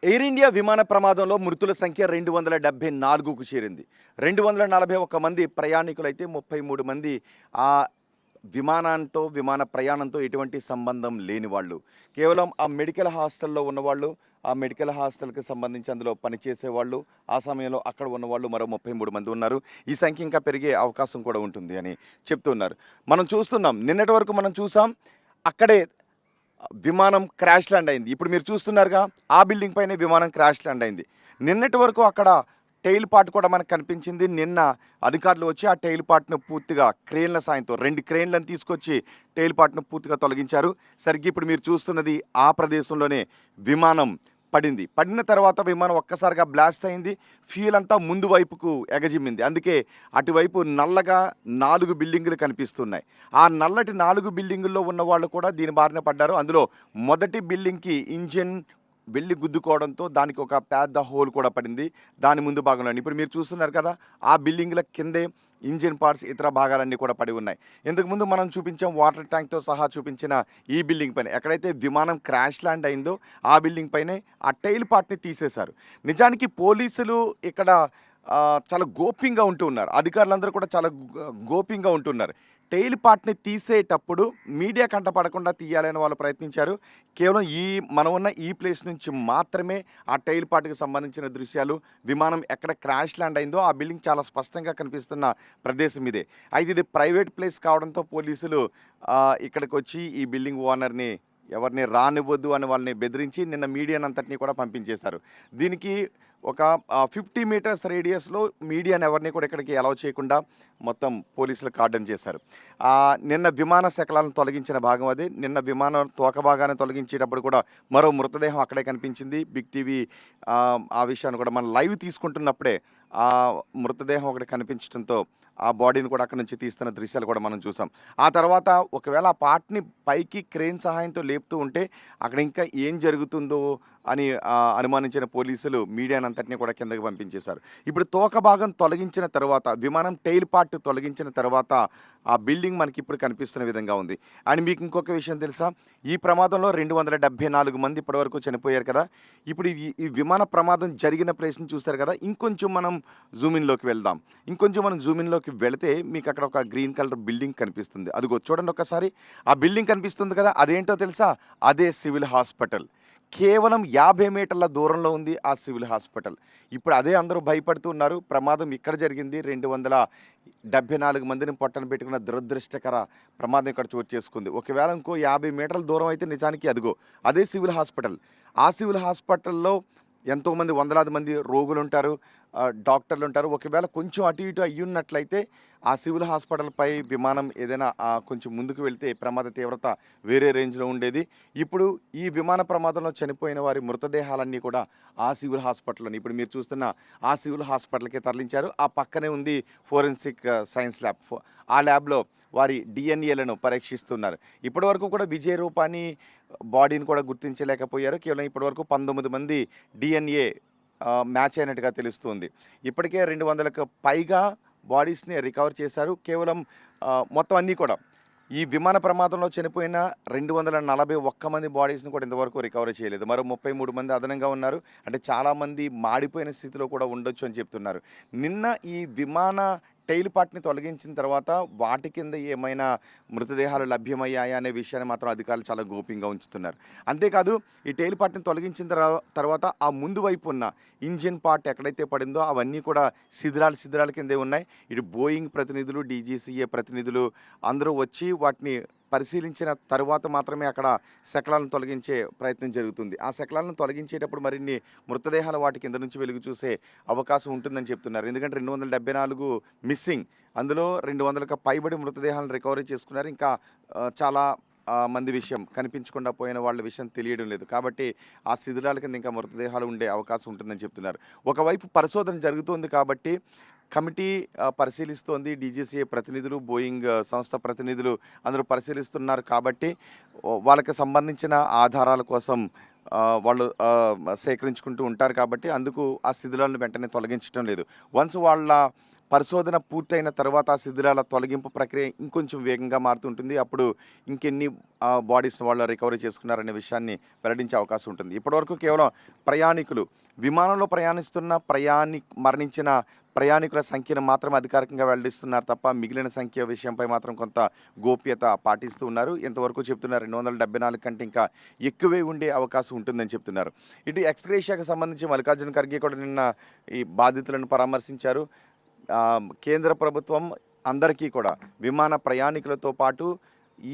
Air India విమాన ప్రమాదంలో మృతుల సంఖ్య 274కు చేరింది. 241 మంది ప్రయాణికులైతే 33 మంది ఆ విమాన ప్రయాణంతో ఎటువంటి సంబంధం లేని వాళ్ళు. కేవలం ఆ మెడికల్ హాస్టల్‌లో ఉన్నవాళ్ళు, ఆ మెడికల్ హాస్టల్‌కి సంబంధించి అందులో పనిచేసేవాళ్ళు, ఆ సమయంలో అక్కడ ఉన్నవాళ్ళు మరో 33 మంది ఉన్నారు. ఈ సంఖ్య ఇంకా పెరిగే అవకాశం కూడా ఉంటుంది అని చెప్తున్నారు. మనం చూస్తున్నాం. నిన్నటి వరకు మనం చూసాం. అక్కడే విమానం క్రాష్ ల్యాండ్ అయింది. ఇప్పుడు మీరు చూస్తున్నారుగా, ఆ బిల్డింగ్ పైనే విమానం క్రాష్ ల్యాండ్ అయింది. నిన్నటి వరకు అక్కడ టెయిల్ పార్ట్ కూడా మనకు కనిపించింది. నిన్న అధికారులు వచ్చి ఆ టెయిల్ పార్ట్‌ను పూర్తిగా క్రేన్ల సాయంతో 2 క్రేన్లను తీసుకొచ్చి టెయిల్ పార్ట్‌ను పూర్తిగా తొలగించారు. సరిగ్గా ఇప్పుడు మీరు చూస్తున్నది ఆ ప్రదేశంలోనే విమానం పడింది. పడిన తర్వాత విమానం ఒక్కసారిగా బ్లాస్ట్ అయింది. ఫ్యూయల్ అంతా ముందు వైపుకు ఎగజిమ్మింది. అందుకే అటువైపు నల్లగా 4 బిల్డింగులు కనిపిస్తున్నాయి. ఆ నల్లటి 4 బిల్డింగుల్లో ఉన్నవాళ్ళు కూడా దీని బారిన పడ్డారు. అందులో మొదటి బిల్డింగ్‌కి ఇంజిన్ వెళ్లి గుద్దుకోవడంతో దానికి ఒక పెద్ద హోల్ కూడా పడింది. దాని ముందు భాగంలోనే. ఇప్పుడు మీరు చూస్తున్నారు కదా, ఆ బిల్డింగుల కిందే ఇంజిన్ పార్ట్స్, ఇతర భాగాలన్నీ కూడా పడి ఉన్నాయి. ఇంతకుముందు మనం చూపించాం, వాటర్ ట్యాంక్‌తో సహా చూపించిన ఈ బిల్డింగ్ పైన ఎక్కడైతే విమానం క్రాష్ ల్యాండ్ అయిందో ఆ బిల్డింగ్ పైనే ఆ టెయిల్ పార్ట్‌ని తీసేశారు. నిజానికి పోలీసులు ఇక్కడ చాలా గోప్యంగా ఉంటూ ఉన్నారు. అధికారులందరూ కూడా చాలా గోప్యంగా ఉంటున్నారు. టెయిల్ పార్ట్‌ని తీసేటప్పుడు మీడియా కంటపడకుండా తీయాలని వాళ్ళు ప్రయత్నించారు. కేవలం మనం ఉన్న ఈ ప్లేస్ నుంచి మాత్రమే ఆ టెయిల్ పార్ట్‌కి సంబంధించిన దృశ్యాలు, విమానం ఎక్కడ క్రాష్ ల్యాండ్ అయిందో ఆ బిల్డింగ్ చాలా స్పష్టంగా కనిపిస్తున్న ప్రదేశం ఇదే. అయితే ఇది ప్రైవేట్ ప్లేస్ కావడంతో పోలీసులు ఇక్కడికొచ్చి ఈ బిల్డింగ్ ఓనర్‌ని ఎవరిని రానివ్వద్దు అని వాళ్ళని బెదిరించి నిన్న మీడియానంతటిని కూడా పంపించేశారు. దీనికి ఒక 50 మీటర్స్ రేడియస్‌లో మీడియాని ఎవరిని కూడా ఇక్కడికి అలౌ చేయకుండా మొత్తం పోలీసులు కార్డన్ చేశారు. నిన్న విమాన శకలాలను తొలగించిన భాగం అది. నిన్న విమానం తోక భాగాన్ని తొలగించేటప్పుడు కూడా మరో మృతదేహం అక్కడే కనిపించింది. బిగ్ టీవీ ఆ విషయాన్ని కూడా మనం లైవ్ తీసుకుంటున్నప్పుడే ఆ మృతదేహం ఒకటి కనిపించడంతో ఆ బాడీని కూడా అక్కడి నుంచి తీస్తున్న దృశ్యాలు కూడా మనం చూసాం. ఆ తర్వాత ఒకవేళ ఆ పార్ట్‌ని పైకి క్రేన్ సహాయంతో లేపుతూ ఉంటే అక్కడ ఇంకా ఏం జరుగుతుందో అని అనుమానించిన పోలీసులు మీడియానంతటిని కూడా కిందకి పంపించేశారు. ఇప్పుడు తోక భాగం తొలగించిన తర్వాత, విమానం టెయిల్ పార్ట్ తొలగించిన తర్వాత ఆ బిల్డింగ్ మనకి ఇప్పుడు కనిపిస్తున్న విధంగా ఉంది. అండ్ మీకు ఇంకొక విషయం తెలుసా? ఈ ప్రమాదంలో 274 మంది ఇప్పటివరకు చనిపోయారు కదా! ఇప్పుడు ఈ విమాన ప్రమాదం జరిగిన ప్లేస్‌ని చూసారు కదా! ఇంకొంచెం మనం జూమిన్‌లోకి వెళ్దాం. ఇంకొంచెం మనం జూమిన్‌లోకి వెళితే మీకు అక్కడ ఒక గ్రీన్ కలర్ బిల్డింగ్ కనిపిస్తుంది. అదిగో చూడండి ఒక్కసారి. ఆ బిల్డింగ్ కనిపిస్తుంది కదా! అదేంటో తెలుసా? అదే సివిల్ హాస్పిటల్. కేవలం 50 మీటర్ల దూరంలో ఉంది ఆ సివిల్ హాస్పిటల్. ఇప్పుడు అదే అందరూ భయపడుతూ ఉన్నారు. ప్రమాదం ఇక్కడ జరిగింది. 274 మందిని పొట్టన పెట్టుకున్న దురదృష్టకర ప్రమాదం ఇక్కడ చోటు చేసుకుంది. ఒకవేళ ఇంకో 50 మీటర్ల దూరం అయితే నిజానికి అదిగో అదే సివిల్ హాస్పిటల్. ఆ సివిల్ హాస్పిటల్‌లో ఎంతోమంది, వందలాది మంది రోగులుంటారు, డాక్టర్లుంటారు. ఒకవేళ కొంచెం అటు ఇటు అయ్యున్నట్లయితే ఆ సివిల్ హాస్పిటల్‌పై విమానం ఏదైనా కొంచెం ముందుకు వెళ్తే ప్రమాద తీవ్రత వేరే రేంజ్‌లో ఉండేది. ఇప్పుడు ఈ విమాన ప్రమాదంలో చనిపోయిన వారి మృతదేహాలన్నీ కూడా ఆ సివిల్ హాస్పిటల్‌లోని ఇప్పుడు మీరు చూస్తున్న ఆ సివిల్ హాస్పిటల్‌కి తరలించారు. ఆ పక్కనే ఉంది ఫోరెన్సిక్ సైన్స్ ల్యాబ్. ఆ ల్యాబ్‌లో వారి డీఎన్ఏలను పరీక్షిస్తున్నారు. ఇప్పటివరకు కూడా విజయ్ రూపాని బాడీని కూడా గుర్తించలేకపోయారు. కేవలం ఇప్పటివరకు 19 మంది డీఎన్ఏ మ్యాచ్ అయినట్టుగా తెలుస్తుంది. ఇప్పటికే 200కు పైగా బాడీస్‌ని రికవర్ చేశారు. కేవలం మొత్తం అన్నీ కూడా ఈ విమాన ప్రమాదంలో చనిపోయిన 241 మంది బాడీస్‌ని కూడా ఇంతవరకు రికవరీ చేయలేదు. మరో 33 మంది అదనంగా ఉన్నారు. అంటే చాలామంది మాడిపోయిన స్థితిలో కూడా ఉండొచ్చు అని చెప్తున్నారు. నిన్న ఈ విమాన టెయిల్ పార్ట్‌ని తొలగించిన తర్వాత వాటి కింద ఏమైనా మృతదేహాలు లభ్యమయ్యాయా అనే విషయాన్ని మాత్రం అధికారులు చాలా గోప్యంగా ఉంచుతున్నారు. అంతేకాదు, ఈ టెయిల్ పార్ట్‌ని తొలగించిన తర్వాత ఆ ముందు వైపు ఉన్న ఇంజిన్ పార్ట్ ఎక్కడైతే పడిందో అవన్నీ కూడా శిథిలాల కిందే ఉన్నాయి. ఇటు బోయింగ్ ప్రతినిధులు, డీజీసీఏ ప్రతినిధులు అందరూ వచ్చి వాటిని పరిశీలించిన తరువాత మాత్రమే అక్కడ శకలాలను తొలగించే ప్రయత్నం జరుగుతుంది. ఆ శకలాలను తొలగించేటప్పుడు మరిన్ని మృతదేహాలు వాటి కింద నుంచి వెలుగు చూసే అవకాశం ఉంటుందని చెప్తున్నారు. ఎందుకంటే 274 మిస్సింగ్. అందులో 200కు పైబడి మృతదేహాలను రికవరీ చేసుకున్నారు. ఇంకా చాలా మంది విషయం కనిపించకుండా పోయిన వాళ్ళ విషయం తెలియడం లేదు. కాబట్టి ఆ శిథిలాల కింద ఇంకా మృతదేహాలు ఉండే అవకాశం ఉంటుందని చెప్తున్నారు. ఒకవైపు పరిశోధన జరుగుతోంది కాబట్టి కమిటీ పరిశీలిస్తోంది. డీజీసీఏ ప్రతినిధులు, బోయింగ్ సంస్థ ప్రతినిధులు అందరూ పరిశీలిస్తున్నారు కాబట్టి వాళ్ళకి సంబంధించిన ఆధారాల కోసం వాళ్ళు సేకరించుకుంటూ ఉంటారు కాబట్టి అందుకు ఆ శిథిలాలను వెంటనే తొలగించడం లేదు. వన్స్ వాళ్ళ పరిశోధన పూర్తయిన తర్వాత ఆ శిథిలాల తొలగింపు ప్రక్రియ ఇంకొంచెం వేగంగా మారుతుంటుంది. అప్పుడు ఇంకెన్ని బాడీస్‌ని వాళ్ళు రికవరీ చేసుకున్నారనే విషయాన్ని వెల్లడించే అవకాశం ఉంటుంది. ఇప్పటివరకు కేవలం ప్రయాణికులు విమానంలో ప్రయాణిస్తున్న మరణించిన ప్రయాణికుల సంఖ్యను మాత్రం అధికారికంగా వెల్లడిస్తున్నారు తప్ప మిగిలిన సంఖ్య విషయంపై మాత్రం కొంత గోప్యత పాటిస్తూ ఉన్నారు. ఇంతవరకు చెప్తున్నారు 274 కంటే ఇంకా ఎక్కువే ఉండే అవకాశం ఉంటుందని చెప్తున్నారు. ఇటు ఎక్స్‌గ్రేషియాకి సంబంధించి మల్లికార్జున ఖర్గే కూడా నిన్న ఈ బాధితులను పరామర్శించారు. కేంద్ర ప్రభుత్వం అందరికీ కూడా విమాన ప్రయాణికులతో పాటు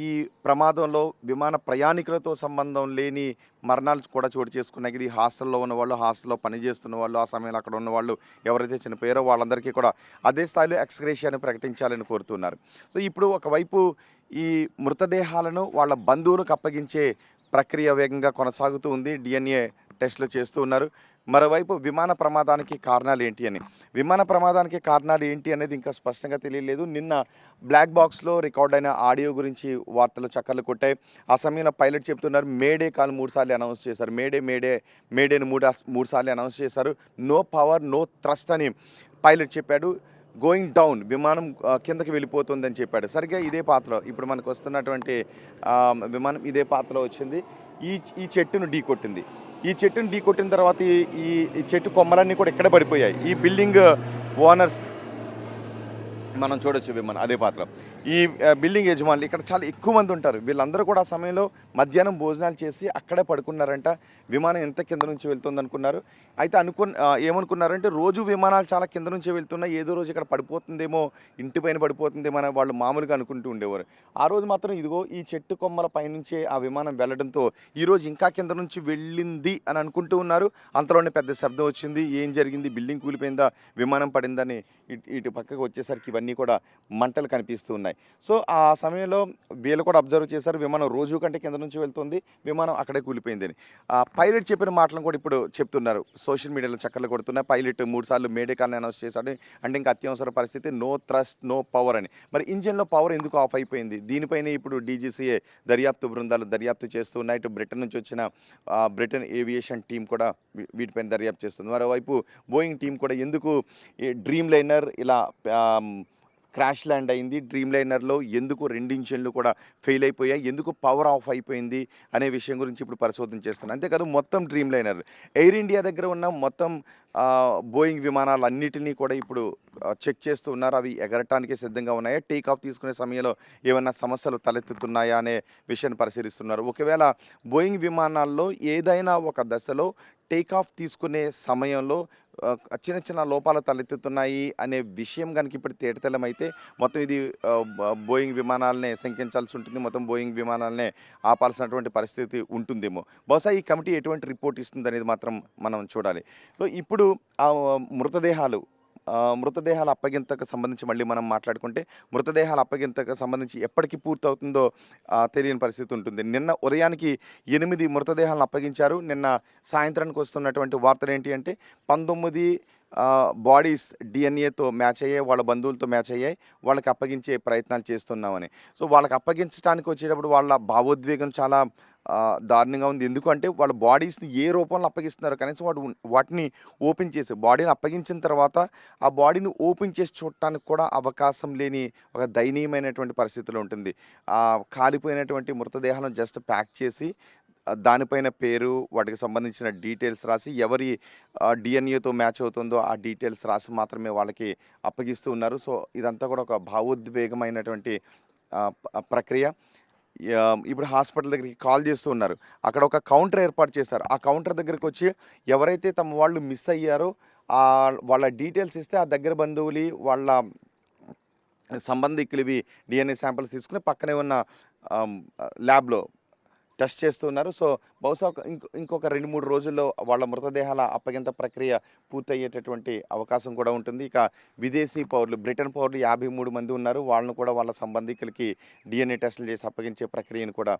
ఈ ప్రమాదంలో విమాన ప్రయాణికులతో సంబంధం లేని మరణాలు కూడా చోటు చేసుకున్నాయి. ఇది హాస్టల్లో ఉన్నవాళ్ళు, హాస్టల్లో పనిచేస్తున్న వాళ్ళు, ఆ సమయంలో అక్కడ ఉన్నవాళ్ళు ఎవరైతే చనిపోయారో వాళ్ళందరికీ కూడా అదే స్థాయిలో ఎక్స్‌గ్రేషియాని ప్రకటించాలని కోరుతున్నారు. సో ఇప్పుడు ఒకవైపు ఈ మృతదేహాలను వాళ్ళ బంధువులకు అప్పగించే ప్రక్రియ వేగంగా కొనసాగుతూ ఉంది. DNA టెస్టులు చేస్తూ ఉన్నారు. మరోవైపు విమాన ప్రమాదానికి కారణాలు ఏంటి అని, విమాన ప్రమాదానికి కారణాలు ఏంటి అనేది ఇంకా స్పష్టంగా తెలియలేదు. నిన్న బ్లాక్ బాక్స్లో రికార్డ్ అయిన ఆడియో గురించి వార్తలు చక్కర్లు కొట్టాయి. ఆ సమయంలో పైలట్ చెప్తున్నారు మేడే కాల్ 3 సార్లు అనౌన్స్ చేశారు. మేడేని మూడు సార్లు అనౌన్స్ చేశారు. నో పవర్ నో థ్రస్ట్ అని పైలట్ చెప్పాడు. గోయింగ్ డౌన్, విమానం కిందకి వెళ్ళిపోతుందని చెప్పాడు. సరిగ్గా ఇదే పాత్రలో ఇప్పుడు మనకు వస్తున్నటువంటి విమానం ఇదే పాత్రలో వచ్చింది. ఈ చెట్టును ఢీ కొట్టింది. ఈ చెట్టును ఢీ కొట్టిన తర్వాత ఈ చెట్టు కొమ్మలన్నీ కూడా ఇక్కడే పడిపోయాయి. ఈ బిల్డింగ్ ఓనర్స్ మనం చూడొచ్చు విమానం అదే పాత్ర. ఈ బిల్డింగ్ యజమానులు ఇక్కడ చాలా ఎక్కువ మంది ఉంటారు. వీళ్ళందరూ కూడా ఆ సమయంలో మధ్యాహ్నం భోజనాలు చేసి అక్కడే పడుకున్నారంట. విమానం ఎంత కింద నుంచి వెళ్తుంది అనుకున్నారు. అయితే ఏమనుకున్నారంటే రోజు విమానాలు చాలా కింద నుంచే వెళ్తున్నాయి, ఏదో రోజు ఇక్కడ పడిపోతుందేమో, ఇంటిపైన పడిపోతుందేమో అని వాళ్ళు మామూలుగా అనుకుంటూ ఉండేవారు. ఆ రోజు మాత్రం ఇదిగో ఈ చెట్టు కొమ్మల పైనుంచే ఆ విమానం వెళ్ళడంతో ఈరోజు ఇంకా కింద నుంచి వెళ్ళింది అని అనుకుంటూ ఉన్నారు. అంతలోనే పెద్ద శబ్దం వచ్చింది. ఏం జరిగింది, బిల్డింగ్ కూలిపోయిందా, విమానం పడిందని ఇటు పక్కకు వచ్చేసరికి ఇవన్నీ కూడా మంటలు కనిపిస్తూ ఉన్నాయి. సో ఆ సమయంలో వీళ్ళు కూడా అబ్జర్వ్ చేశారు, విమానం రోజు కంటే కింద నుంచి వెళ్తుంది, విమానం అక్కడే కూలిపోయిందని. పైలట్ చెప్పిన మాటలను కూడా ఇప్పుడు చెప్తున్నారు, సోషల్ మీడియాలో చక్కర్లు కొడుతున్నారు. పైలట్ 3 సార్లు మేడే కాల్ని అనౌన్స్ చేశాడు. అంటే ఇంకా అత్యవసర పరిస్థితి, నో థ్రస్ట్ నో పవర్ అని. మరి ఇంజిన్లో పవర్ ఎందుకు ఆఫ్ అయిపోయింది? దీనిపైన ఇప్పుడు DGCA దర్యాప్తు బృందాలు దర్యాప్తు చేస్తూ ఉన్నాయి. ఇటు బ్రిటన్ నుంచి వచ్చిన బ్రిటన్ ఏవియేషన్ టీం కూడా వీటిపైన దర్యాప్తు చేస్తుంది. మరోవైపు బోయింగ్ టీం కూడా ఎందుకు డ్రీమ్ లైనర్ ఇలా క్రాష్ ల్యాండ్ అయింది, డ్రీమ్ లైనర్లో ఎందుకు 2 ఇంజిన్లు కూడా ఫెయిల్ అయిపోయాయి, ఎందుకు పవర్ ఆఫ్ అయిపోయింది అనే విషయం గురించి ఇప్పుడు పరిశోధన చేస్తున్నారు. అంతేకాదు మొత్తం డ్రీమ్ లైనర్ ఎయిర్ ఇండియా దగ్గర ఉన్న మొత్తం బోయింగ్ విమానాలన్నిటినీ కూడా ఇప్పుడు చెక్ చేస్తూ ఉన్నారు. అవి ఎగరటానికి సిద్ధంగా ఉన్నాయా, టేక్ ఆఫ్ తీసుకునే సమయంలో ఏమైనా సమస్యలు తలెత్తుతున్నాయా అనే విషయాన్ని పరిశీలిస్తున్నారు. ఒకవేళ బోయింగ్ విమానాల్లో ఏదైనా ఒక దశలో టేక్ ఆఫ్ తీసుకునే సమయంలో చిన్న చిన్న లోపాలు తలెత్తుతున్నాయి అనే విషయం కనుక ఇప్పుడు తేటతెల్లమైతే మొత్తం ఇది బోయింగ్ విమానాలనే శంకించాల్సి ఉంటుంది, మొత్తం బోయింగ్ విమానాలనే ఆపాల్సినటువంటి పరిస్థితి ఉంటుందేమో. బహుశా ఈ కమిటీ ఎటువంటి రిపోర్ట్ ఇస్తుంది అనేది మాత్రం మనం చూడాలి. సో ఇప్పుడు ఆ మృతదేహాల అప్పగింతకు సంబంధించి మళ్ళీ మనం మాట్లాడుకుంటే, మృతదేహాల అప్పగింతకు సంబంధించి ఎప్పటికి పూర్తవుతుందో తెలియని పరిస్థితి ఉంటుంది. నిన్న ఉదయానికి 8 మృతదేహాలను అప్పగించారు. నిన్న సాయంత్రానికి వస్తున్నటువంటి వార్తలు ఏంటి అంటే 19 బాడీస్ DNAతో మ్యాచ్ అయ్యాయి, వాళ్ళ బంధువులతో మ్యాచ్ అయ్యాయి, వాళ్ళకి అప్పగించే ప్రయత్నాలు చేస్తున్నామని. సో వాళ్ళకి అప్పగించడానికి వచ్చేటప్పుడు వాళ్ళ భావోద్వేగం చాలా దారుణంగా ఉంది. ఎందుకంటే వాళ్ళ బాడీస్ని ఏ రూపంలో అప్పగిస్తున్నారు, కనీసం వాటిని ఓపెన్ చేసి బాడీని అప్పగించిన తర్వాత ఆ బాడీని ఓపెన్ చేసి చూడటానికి కూడా అవకాశం లేని ఒక దయనీయమైనటువంటి పరిస్థితిలో ఉంటుంది. కాలిపోయినటువంటి మృతదేహాలను జస్ట్ ప్యాక్ చేసి దానిపైన పేరు, వాటికి సంబంధించిన డీటెయిల్స్ రాసి, ఎవరి DNA తో మ్యాచ్ అవుతుందో ఆ డీటెయిల్స్ రాసి మాత్రమే వాళ్ళకి అప్పగిస్తూ ఉన్నారు. సో ఇదంతా కూడా ఒక భావోద్వేగమైనటువంటి ప్రక్రియ. ఇప్పుడు హాస్పిటల్ దగ్గరికి కాల్ చేస్తూ ఉన్నారు. అక్కడ ఒక కౌంటర్ ఏర్పాటు చేశారు. ఆ కౌంటర్ దగ్గరికి వచ్చి ఎవరైతే తమ వాళ్ళు మిస్ అయ్యారో వాళ్ళ డీటెయిల్స్ ఇస్తే ఆ దగ్గర బంధువులు వాళ్ళ సంబంధికులవి DNA శాంపిల్స్ తీసుకుని పక్కనే ఉన్న ల్యాబ్లో టెస్ట్ చేస్తున్నారు. సో బహుశా ఇంకొక 2-3 రోజుల్లో వాళ్ళ మృతదేహాల అప్పగింత ప్రక్రియ పూర్తయ్యేటటువంటి అవకాశం కూడా ఉంటుంది. ఇక విదేశీ పౌరులు, బ్రిటన్ పౌరులు 53 మంది ఉన్నారు. వాళ్ళను కూడా వాళ్ళ సంబంధికులకి DNA టెస్టులు చేసి అప్పగించే ప్రక్రియను కూడా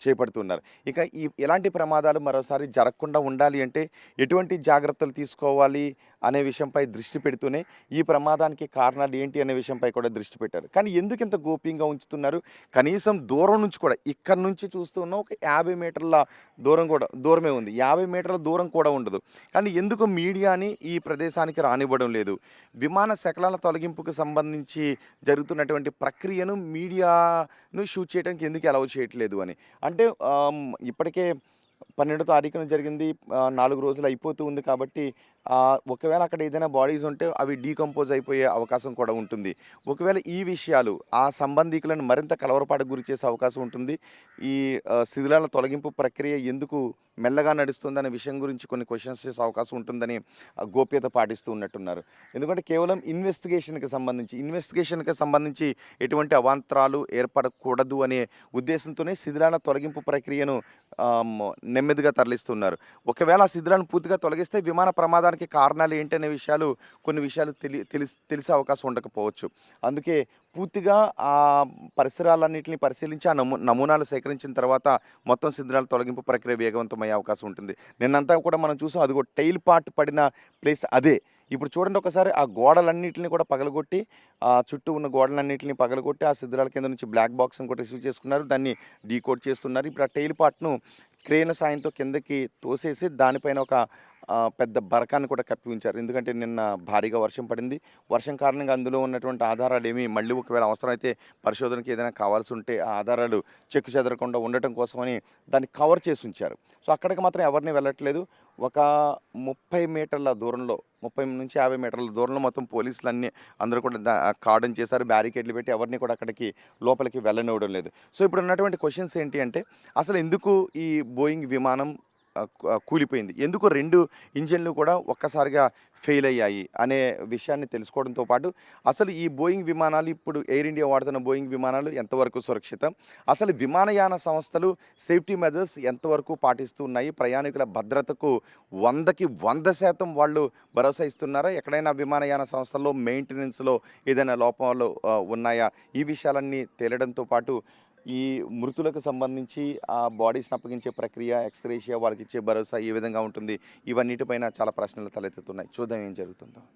చేపడుతున్నారు. ఇక ఎలాంటి ప్రమాదాలు మరోసారి జరగకుండా ఉండాలి అంటే ఎటువంటి జాగ్రత్తలు తీసుకోవాలి అనే విషయంపై దృష్టి పెడుతూనే ఈ ప్రమాదానికి కారణాలు ఏంటి అనే విషయంపై కూడా దృష్టి పెట్టారు. కానీ ఎందుకు ఇంత గోప్యంగా ఉంచుతున్నారు? కనీసం దూరం నుంచి కూడా ఇక్కడ నుంచి చూస్తూ ఉన్న ఒక 50 మీటర్ల దూరమే ఉంది. 50 మీటర్ల దూరం కూడా ఉండదు. కానీ ఎందుకు మీడియాని ఈ ప్రదేశానికి రానివ్వడం లేదు? విమాన శకలాల తొలగింపుకు సంబంధించి జరుగుతున్నటువంటి ప్రక్రియను మీడియాను షూట్ చేయడానికి ఎందుకు అలౌ చేయట్లేదు అని. అంటే ఇప్పటికే 12 తారీఖున జరిగింది. 4 రోజులు అయిపోతూ ఉంది కాబట్టి ఒకవేళ అక్కడ ఏదైనా బాడీస్ ఉంటే అవి డీకంపోజ్ అయిపోయే అవకాశం కూడా ఉంటుంది. ఒకవేళ ఈ విషయాలు ఆ సంబంధీకులను మరింత కలవరపాటుకు గురి చేసే అవకాశం ఉంటుంది. ఈ శిథిలాల తొలగింపు ప్రక్రియ ఎందుకు మెల్లగా నడుస్తుందనే విషయం గురించి కొన్ని క్వెషన్స్ చేసే అవకాశం ఉంటుందని గోప్యత పాటిస్తూ ఉన్నట్టున్నారు. ఎందుకంటే కేవలం ఇన్వెస్టిగేషన్‌కి సంబంధించి ఎటువంటి అవాంతరాలు ఏర్పడకూడదు అనే ఉద్దేశంతోనే శిథిలాల తొలగింపు ప్రక్రియను నెమ్మదిగా తరలిస్తున్నారు. ఒకవేళ ఆ శిథిలాలను పూర్తిగా తొలగిస్తే విమాన ప్రమాదానికి కారణాలు ఏంటనే కొన్ని విషయాలు తెలిసే అవకాశం ఉండకపోవచ్చు. అందుకే పూర్తిగా ఆ పరిసరాలన్నిటిని పరిశీలించి ఆ నమూనాలు సేకరించిన తర్వాత మొత్తం శిథిలాల తొలగింపు ప్రక్రియ వేగవంతమయ్యే అవకాశం ఉంటుంది. నిన్నంతా కూడా మనం చూసాం, అదిగో టెయిల్ పార్ట్ పడిన ప్లేస్ అదే. ఇప్పుడు చూడండి ఒకసారి, ఆ గోడలన్నిటిని కూడా పగలగొట్టి, చుట్టూ ఉన్న గోడలన్నిటిని పగలగొట్టి ఆ శిథిలాల కింద నుంచి బ్లాక్ బాక్స్‌ని కూడా రిసీవ్ చేసుకున్నారు. దాన్ని డీకోడ్ చేస్తున్నారు. ఇప్పుడు ఆ టెయిల్ పార్ట్‌ను క్రేన్ సాయంతో కిందకి తోసేసి దానిపైన ఒక పెద్ద బరకాన్ని కూడా కప్పి ఉంచారు. ఎందుకంటే నిన్న భారీగా వర్షం పడింది. వర్షం కారణంగా అందులో ఉన్నటువంటి ఆధారాలేమి మళ్ళీ ఒకవేళ అవసరమైతే పరిశోధనకి ఏదైనా కావాల్సి ఉంటే ఆ ఆధారాలు చెక్కు చెదరకుండా ఉండటం కోసమని దాన్ని కవర్ చేసి ఉంచారు. సో అక్కడికి మాత్రం ఎవరిని వెళ్ళట్లేదు. ఒక 30 మీటర్ల దూరంలో, 30-50 మీటర్ల దూరంలో మొత్తం పోలీసులన్నీ అందరూ కూడా కార్డన్ చేశారు. బ్యారికేడ్లు పెట్టి ఎవరిని కూడా అక్కడికి లోపలికి వెళ్ళనివ్వడం లేదు. సో ఇప్పుడు ఉన్నటువంటి క్వెషన్స్ ఏంటి అంటే, అసలు ఎందుకు ఈ బోయింగ్ విమానం కూలిపోయింది? ఎందుకు 2 ఇంజిన్లు కూడా ఒక్కసారిగా ఫెయిల్ అయ్యాయి అనే విషయాన్ని తెలుసుకోవడంతో పాటు, అసలు ఈ బోయింగ్ విమానాలు, ఇప్పుడు ఎయిర్ ఇండియా వాడుతున్న బోయింగ్ విమానాలు ఎంతవరకు సురక్షితం? అసలు విమానయాన సంస్థలు సేఫ్టీ మెజర్స్ ఎంతవరకు పాటిస్తూ ఉన్నాయి? ప్రయాణికుల భద్రతకు 100కి 100% వాళ్ళు భరోసా ఇస్తున్నారా? ఎక్కడైనా విమానయాన సంస్థల్లో మెయింటెనెన్స్‌లో ఏదైనా లోపాలు ఉన్నాయా? ఈ విషయాలన్నీ తేలడంతో పాటు, ఈ మృతులకు సంబంధించి ఆ బాడీస్‌ని అప్పగించే ప్రక్రియ, ఎక్స్‌గ్రేషియా, వాళ్ళకిచ్చే భరోసా ఏ విధంగా ఉంటుంది? ఇవన్నిటిపైన చాలా ప్రశ్నలు తలెత్తుతున్నాయి. చూద్దాం ఏం జరుగుతుందో.